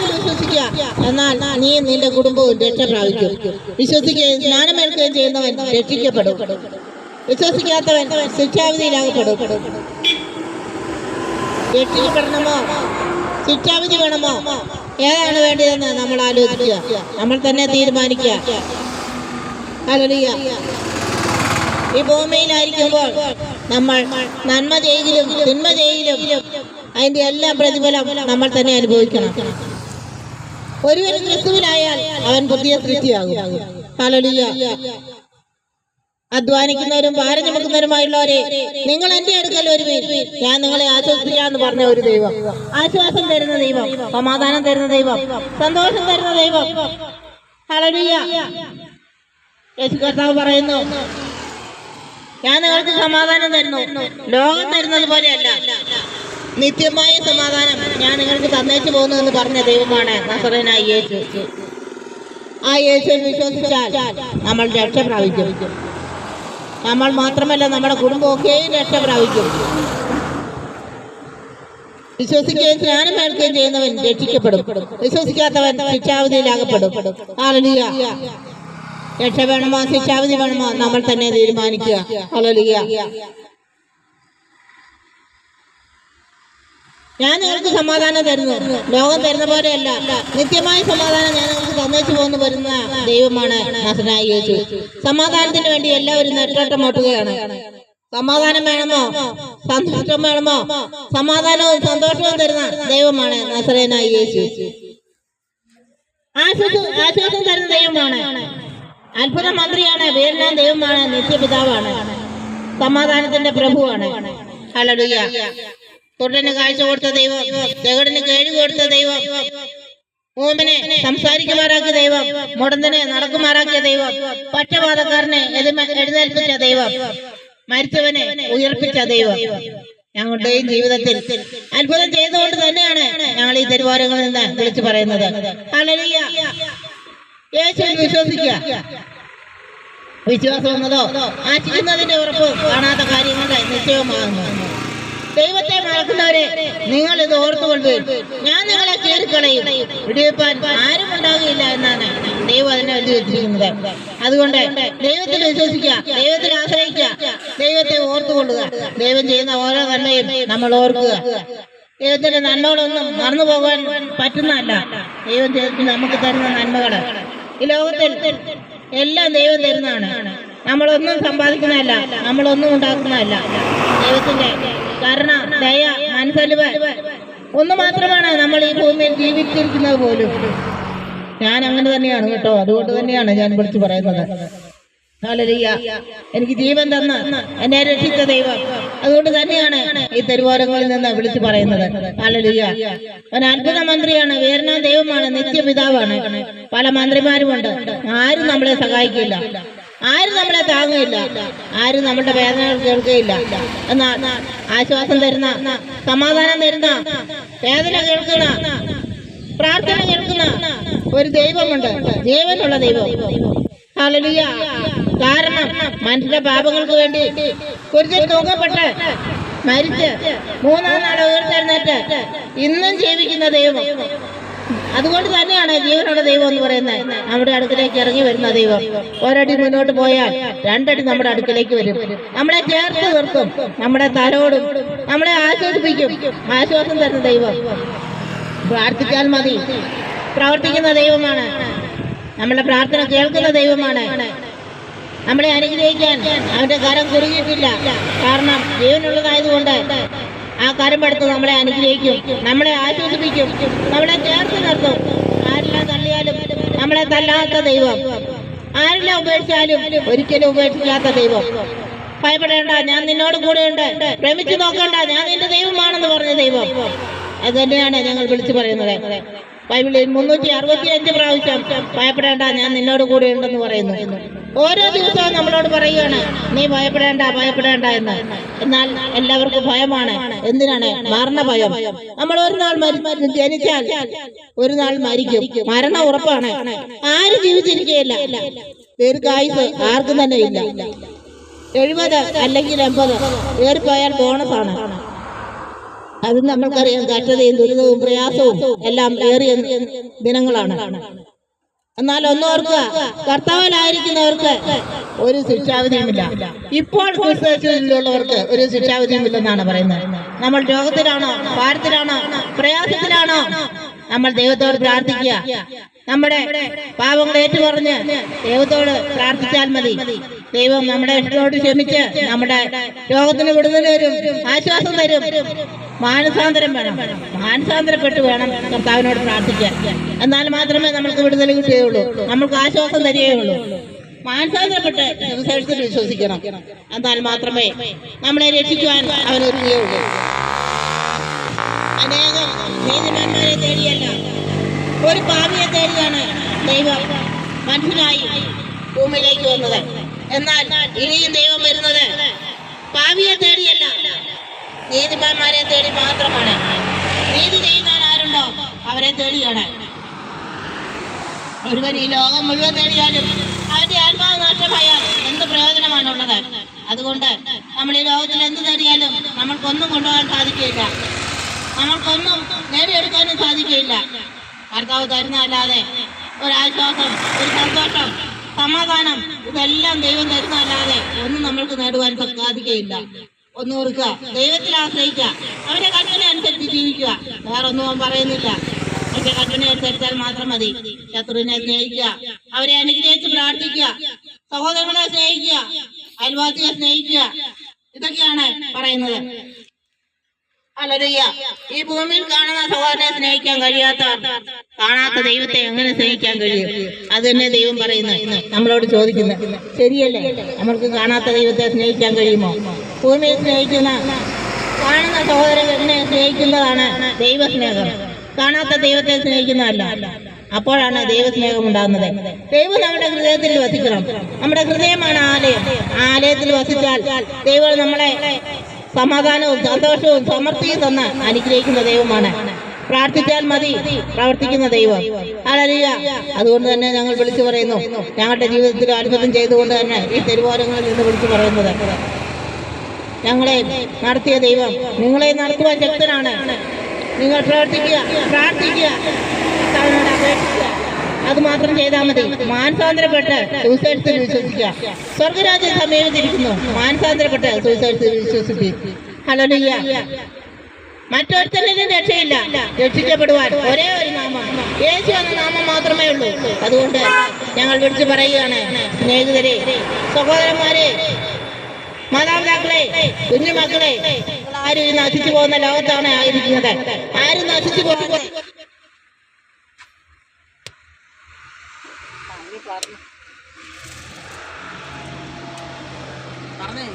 കൊണ്ട് വിശ്വസിക്കുക, എന്നാൽ നീ നിന്റെ കുടുംബവും രക്ഷ പ്രാപിക്കും. വിശ്വസിക്കുകയും സ്നാനമേൽക്കുകയും ചെയ്യുന്നവൻ രക്ഷിക്കപ്പെടും. വിശ്വസിക്കാത്തവൻ ശിക്ഷാവിധിയിലാകപ്പെടും. രക്ഷിക്കപ്പെടണമോ ശിക്ഷാവിധി വേണമോ, ഏതാണ് വേണ്ടതെന്ന് നമ്മൾ ആലോചിക്കുക, നമ്മൾ തന്നെ തീരുമാനിക്കുക. ഹല്ലേലൂയ. ഈ ഭൂമിയിലായിരിക്കുമ്പോൾ നമ്മൾ നന്മ ചെയ്യലും തിന്മ ചെയ്യലും അതിന്റെ എല്ലാം പ്രതിഫലം നമ്മൾ തന്നെ അനുഭവിക്കണം. ഒരുവൻ ക്രിസ്തുവിലായാൽ അവൻ പുതിയ സൃഷ്ടിയാകും. ഹല്ലേലൂയ. അധ്വാനിക്കുന്നവരും ഭാരം ചുമക്കുന്നവരുമായുള്ളവരെ, നിങ്ങൾ എന്റെ അടുക്കൽ വരുവിൻ, ഞാൻ നിങ്ങളെ ആശ്വസിപ്പിക്കാന്ന് പറഞ്ഞ ഒരു ദൈവം, ആശ്വാസം തരുന്ന ദൈവം, സമാധാനം തരുന്ന ദൈവം, സന്തോഷം തരുന്ന ദൈവം. ഹല്ലേലൂയ. യേശു കർത്താവ് പറയുന്നു, ഞാൻ നിങ്ങൾക്ക് സമാധാനം തരുന്നു, ലോകം തരുന്നത് പോലെയല്ല, നിത്യമായ സമാധാനം ഞാൻ നിങ്ങൾക്ക് തന്നേച്ചു പോകുന്നു എന്ന് പറഞ്ഞ ദൈവമാണ് നസറേനായ യേശു. ആ യേശുവിൽ വിശ്വസിച്ചാൽ നമ്മൾ രക്ഷ പ്രാപിക്കും. നമ്മൾ മാത്രമല്ല, നമ്മുടെ കുടുംബമൊക്കെയും രക്ഷ പ്രാപിക്കും. വിശ്വസിക്കുകയും സ്നാനമേൽക്കുകയും ചെയ്യുന്നവൻ രക്ഷിക്കപ്പെടും. വിശ്വസിക്കാത്തവൻ ശിക്ഷാവിധിയിലാകപ്പെടും. ഹല്ലേലൂയ. രക്ഷ വേണമോ ശിക്ഷാവിധി വേണമോ നമ്മൾ തന്നെ തീരുമാനിക്കുക. ഹല്ലേലൂയ. ഞാൻ നിങ്ങൾക്ക് സമാധാനം തരുന്നു, ലോകം തരുന്ന പോലെയല്ല, നിത്യമായ സമാധാനം ഞാൻ നിങ്ങൾക്ക് തന്നേച്ചു പോകുന്നു വരുന്ന ദൈവമാണ് നസറേനായ യേശു. സമാധാനത്തിന് വേണ്ടി എല്ലാവരും നെട്ടോട്ടം ഓട്ടുകയാണ്. സമാധാനം വേണമോ സന്തോഷം വേണമോ, സമാധാനവും സന്തോഷവും തരുന്ന ദൈവമാണ് നസറേനായ യേശു. ആശ്വാസം തരുന്ന ദൈവമാണ്, അത്ഭുത മന്ത്രിയാണ്, വീരനാം ദൈവമാണ്, നിത്യപിതാവാണ്, സമാധാനത്തിന്റെ പ്രഭുവാണ്. ഹല്ലേലൂയ. കുരുടന് കാഴ്ച കൊടുത്ത ദൈവം, ചെകിടന് കേഴു കൊടുത്ത ദൈവം, ഊമനെ സംസാരിക്കുമാറാക്കിയ ദൈവം, മുടന്തനെ നടക്കുമാറാക്കിയ ദൈവം, പക്ഷപാതക്കാരനെ എഴുന്നേൽപ്പിച്ച ദൈവം, മരിച്ചവനെ ഉയർപ്പിച്ച ദൈവം. ഞങ്ങളുടെയും ജീവിതത്തിൽ അത്ഭുതം ചെയ്തുകൊണ്ട് തന്നെയാണ് ഞങ്ങൾ ഈ തെരുവോരങ്ങളിൽ നിന്ന് വിളിച്ചു പറയുന്നത്. ഹല്ലേലൂയ. യേശുവിൽ വിശ്വസിക്കുക. വിശ്വാസം എന്നതോ ആശിക്കുന്നതിന്റെ ഉറപ്പ് കാണാത്ത കാര്യങ്ങളുടെ നിശ്ചയമാകുന്നു. ദൈവത്തെ മറക്കുന്നവരെ, നിങ്ങൾ ഇത് ഓർത്തുകൊണ്ട് ഞാൻ നിങ്ങളെ കീറിക്കളയും, വിടിവെപ്പാൻ ആരും ഉണ്ടാകുകയില്ല എന്നാണ് ദൈവം അതിനെ എഴുതി വെച്ചിരിക്കുന്നത്. അതുകൊണ്ട് ദൈവത്തിൽ വിശ്വസിക്കുക, ദൈവത്തിൽ ആശ്രയിക്കുക, ദൈവത്തെ ഓർത്തുകൊള്ളുക. ദൈവം ചെയ്യുന്ന ഓരോ നന്മയും നമ്മൾ ഓർക്കുക. ദൈവത്തിന്റെ നന്മകളൊന്നും മറന്നു പോകാൻ പറ്റുന്നതല്ല. ദൈവം നമുക്ക് തരുന്ന നന്മകള് ഈ ലോകത്തിൽ എല്ലാം ദൈവം തരുന്നതാണ്. നമ്മളൊന്നും സമ്പാദിക്കുന്നതല്ല, നമ്മളൊന്നും ഉണ്ടാക്കുന്നതല്ല. ദൈവത്തിന്റെ കരുണ, ദയ, മനസ്സലിവ് ഒന്ന് മാത്രമാണ് നമ്മൾ ഈ ഭൂമിയിൽ ജീവിച്ചിരിക്കുന്നത് പോലും. ഞാൻ അങ്ങനെ തന്നെയാണ് കേട്ടോ. അതുകൊണ്ട് തന്നെയാണ് ഞാൻ വിളിച്ചു പറയുന്നത്. ഹല്ലേലൂയ. എനിക്ക് ജീവൻ തന്ന് എന്നെ രക്ഷിച്ച ദൈവം, അതുകൊണ്ട് തന്നെയാണ് ഈ തെരുവോരങ്ങളിൽ നിന്ന് വിളിച്ചു പറയുന്നത്. ഹല്ലേലൂയ. അവൻ അത്ഭുത മന്ത്രിയാണ്, വീരനാം ദൈവമാണ്, നിത്യപിതാവാണ്. പല മന്ത്രിമാരുമുണ്ട്, ആരും നമ്മളെ സഹായിക്കില്ല, ആരും നമ്മളെ താങ്ങുകയില്ല, ആരും നമ്മുടെ വേദനകൾ കേൾക്കുകയില്ല. എന്നാൽ ആശ്വാസം തരുന്ന, സമാധാനം തരുന്ന, വേദന കേൾക്കുന്ന, പ്രാർത്ഥന കേൾക്കുന്ന ഒരു ദൈവമുണ്ട്, ജീവനുള്ള ദൈവം. ഹല്ലേലൂയ. കാരണം മനുഷ്യന്റെ പാപങ്ങൾക്ക് വേണ്ടി കുരിശിൽ തൂങ്ങപ്പെട്ട് മരിച്ച് മൂന്നാം നാൾ ഉയർത്തെഴുന്നേറ്റ് ഇന്നും ജീവിക്കുന്ന ദൈവം. അതുകൊണ്ട് തന്നെയാണ് ജീവനുള്ള ദൈവം എന്ന് പറയുന്നത്. നമ്മുടെ അടുക്കിലേക്ക് ഇറങ്ങി വരുന്ന ദൈവം. ഒരടി മുന്നോട്ട് പോയാൽ രണ്ടടി നമ്മുടെ അടുക്കിലേക്ക് വരും, നമ്മളെ ചേർത്ത് നിർത്തും, നമ്മുടെ തലോടും, നമ്മളെ ആശ്വസിപ്പിക്കും. ആശ്വാസം തരുന്ന ദൈവം. പ്രാർത്ഥിച്ചാൽ മതി, പ്രവർത്തിക്കുന്ന ദൈവമാണ്. നമ്മുടെ പ്രാർത്ഥന കേൾക്കുന്ന ദൈവമാണ്. നമ്മളെ അനുഗ്രഹിക്കാൻ അവന്റെ കരം കുറുകിയിട്ടില്ല. കാരണം ജീവനുള്ളതായതുകൊണ്ട് ആ കരം എടുത്ത് നമ്മളെ അനുഗ്രഹിക്കും, നമ്മളെ ആശ്വസിപ്പിക്കും, നമ്മളെ ചേർത്ത് നിർത്തും. ആരെല്ലാം തള്ളിയാലും നമ്മളെ തല്ലാത്ത ദൈവം, ആരെല്ലാം ഉപേക്ഷിച്ചാലും ഒരിക്കലും ഉപേക്ഷിക്കാത്ത ദൈവം. ഭയപ്പെടേണ്ട, ഞാൻ നിന്നോട് കൂടെയുണ്ട്, ഭ്രമിച്ചു നോക്കണ്ട, ഞാൻ നിന്റെ ദൈവമാണെന്ന് പറഞ്ഞ ദൈവം. അത് തന്നെയാണ് ഞങ്ങൾ വിളിച്ചു പറയുന്നത്. ബൈബിളിൽ 365 പ്രാവശ്യം ഭയപ്പെടേണ്ട, ഞാൻ നിന്നോട് കൂടെ ഉണ്ടെന്ന് പറയുന്നു. ഓരോ ദിവസവും നമ്മളോട് പറയുകയാണ്, നീ ഭയപ്പെടേണ്ട, ഭയപ്പെടേണ്ട എന്ന്. എന്നാൽ എല്ലാവർക്കും ഭയമാണ്. എന്തിനാണ്? മരണഭയം. നമ്മൾ ഒരു നാൾ ജനിച്ചാൽ ഒരു നാൾ മരിക്കും, മരണം ഉറപ്പാണ്. ആരും ജീവിച്ചിരിക്കുകയില്ല. ദീർഘായുസ് ആർക്കും തന്നെ ഇല്ല. 70 അല്ലെങ്കിൽ 80 ഏറിപ്പോയാൽ ബോണസാണ്. അത് നമ്മൾക്കറിയാം. കഷ്ടതയും ദുരിതവും പ്രയാസവും എല്ലാം ഏറിയ ദിനങ്ങളാണ്. എന്നാൽ ഒന്നോർക്കുക, കർത്താവിലായിരിക്കുന്നവർക്ക് ഒരു ശിക്ഷാവിധിയുമില്ല. ഇപ്പോൾ ക്രിസ്തുവിലുള്ളവർക്ക് ഒരു ശിക്ഷാവിധിയുമില്ലെന്നാണ് പറയുന്നത്. നമ്മൾ രോഗത്തിലാണോ, ഭാരത്തിലാണോ, പ്രയാസത്തിലാണോ, നമ്മൾ ദൈവത്തോട് പ്രാർത്ഥിക്കുക. നമ്മുടെ പാപങ്ങൾ ഏറ്റുപറഞ്ഞ് ദൈവത്തോട് പ്രാർത്ഥിച്ചാൽ മതി. ദൈവം നമ്മുടെ ഇഷ്ടത്തോട് ക്ഷമിച്ച് നമ്മുടെ രോഗത്തിന് വിടുതൽ തരും, ആശ്വാസം തരും. മാനസാന്തരം വേണം, മാനസാന്തരപ്പെട്ട് വേണം കർത്താവിനോട് പ്രാർത്ഥിക്കാൻ. എന്നാൽ മാത്രമേ നമുക്ക് വിടുതൽ കിട്ടുകയുള്ളൂ, നമുക്ക് ആശ്വാസം തരികയുള്ളൂ. മാനസാന്തരപ്പെട്ട് സുവിശേഷത്തിൽ വിശ്വസിക്കണം. എന്നാൽ മാത്രമേ നമ്മളെ രക്ഷിക്കുവാൻ അവൻ ഒരുങ്ങുകയുള്ളൂ. അനേകം നീതിമാന്മാരെ തേടിയല്ല, ഒരു പാപിയെ തേടിയാണ് ദൈവം മനുഷ്യനായി ഭൂമിയിലേക്ക് വന്നത്. എന്നാൽ ഇനിയും ദൈവം വരുന്നത് പാപിയെ തേടിയല്ല, നീതിമാന്മാരെ തേടി മാത്രമാണ്. നീതി ചെയ്യുവാൻ ആരുണ്ടോ അവരെ തേടിയാണ്. ഒരുവൻ ഈ ലോകം മുഴുവൻ തേടിയാലും അവന്റെ ആത്മാവ് നഷ്ടമായാൽ എന്ത് പ്രയോജനമാണുള്ളത്? അതുകൊണ്ട് നമ്മൾ ഈ ലോകത്തിൽ എന്ത് തേടിയാലും നമ്മൾക്കൊന്നും കൊണ്ടുപോകാൻ സാധിക്കില്ല, നമ്മൾക്കൊന്നും നേടിയെടുക്കാനും സാധിക്കില്ല. കർത്താവ് തരുന്നതല്ലാതെ ഒരാശ്വാസം, ഒരു സന്തോഷം, സമാധാനം ഇതെല്ലാം ദൈവം തരുന്നതല്ലാതെ ഒന്നും നമ്മൾക്ക് നേടുവാൻ സാധിക്കുകയില്ല. ഒന്ന് ഓർക്കുക, ദൈവത്തിൽ ആശ്രയിക്കുക, അവന്റെ കൽപ്പന അനുസരിച്ച് ജീവിക്കുക. വേറൊന്നും അവൻ പറയുന്നില്ല. അവന്റെ കൽപ്പന അനുസരിച്ചാൽ മാത്രം മതി. ശത്രുവിനെ സ്നേഹിക്കുക, അവരെ അനുഗ്രഹിച്ച് പ്രാർത്ഥിക്കുക, സഹോദരങ്ങളെ സ്നേഹിക്കുക, അയൽവാസിയെ സ്നേഹിക്കുക, ഇതൊക്കെയാണ് പറയുന്നത്. ഹല്ലേലൂയ. ഈ ഭൂമിയിൽ കാണുന്ന സഹോദരനെ സ്നേഹിക്കാൻ കഴിയാത്ത, കാണാത്ത ദൈവത്തെ എങ്ങനെ സ്നേഹിക്കാൻ കഴിയും? അത് തന്നെ ദൈവം പറയുന്നത്, നമ്മളോട് ചോദിക്കുന്നത്. ശരിയല്ലേ? നമ്മൾക്ക് കാണാത്ത ദൈവത്തെ സ്നേഹിക്കാൻ കഴിയുമോ? ഭൂമിയിൽ സ്നേഹിക്കുന്ന, കാണുന്ന സഹോദരനെ സ്നേഹിക്കുന്നതാണ് ദൈവസ്നേഹം, കാണാത്ത ദൈവത്തെ സ്നേഹിക്കുന്നതല്ല. അപ്പോഴാണ് ദൈവസ്നേഹം ഉണ്ടാകുന്നത്. ദൈവം നമ്മുടെ ഹൃദയത്തിൽ വസിക്കണം. നമ്മുടെ ഹൃദയമാണ് ആലയം. ആ ആലയത്തിൽ വസിച്ചാൽ ദൈവം നമ്മളെ സമാധാനവും സന്തോഷവും സമൃദ്ധിയും തന്ന് അനുഗ്രഹിക്കുന്ന ദൈവമാണ്. പ്രാർത്ഥിച്ചാൽ മതി, പ്രവർത്തിക്കുന്ന ദൈവം. ഹല്ലേലൂയ. അതുകൊണ്ട് തന്നെ ഞങ്ങൾ വിളിച്ചു പറയുന്നു, ഞങ്ങളുടെ ജീവിതത്തിൽ അത്ഭുതം ചെയ്തുകൊണ്ട് തന്നെ ഈ തെരുവോരങ്ങളിൽ നിന്ന് വിളിച്ചു പറയുന്നത്, ഞങ്ങളെ നടത്തിയ ദൈവം നിങ്ങളെ നടത്തുവാൻ ശക്തനാണ്. നിങ്ങൾ പ്രവർത്തിക്കുക, പ്രാർത്ഥിക്കുക, കർത്താവിനോട് അപേക്ഷിക്കുക. അത് മാത്രം ചെയ്താൽ മതി. മാനസാന്തരപ്പെട്ട് സുവിശേഷത്തിൽ വിശ്വസിക്കുക. സ്വർഗരാജ്യം സമീപിച്ചിരിക്കുന്നു. മാനസാന്തരപ്പെട്ട് സുവിശേഷത്തിൽ വിശ്വസിക്കുക. ഹല്ലേലൂയ. മറ്റൊരുത്തനും രക്ഷയില്ല. രക്ഷിക്കപ്പെടുവാൻ ഒരേ ഒരു നാമം, യേശു എന്ന നാമം മാത്രമേ ഉള്ളൂ. അതുകൊണ്ട് ഞങ്ങൾ വിളിച്ചു പറയുകയാണ്, സ്നേഹിതരെ, സഹോദരന്മാരെ, മാതാപിതാക്കളെ, കുഞ്ഞുമക്കളെ, ആരും ഈ നശിച്ചു പോകുന്ന ലോകത്താണ് ആയിരിക്കുന്നത്. ആരും നശിച്ചു പോകുന്നത് പറഞ്ഞേ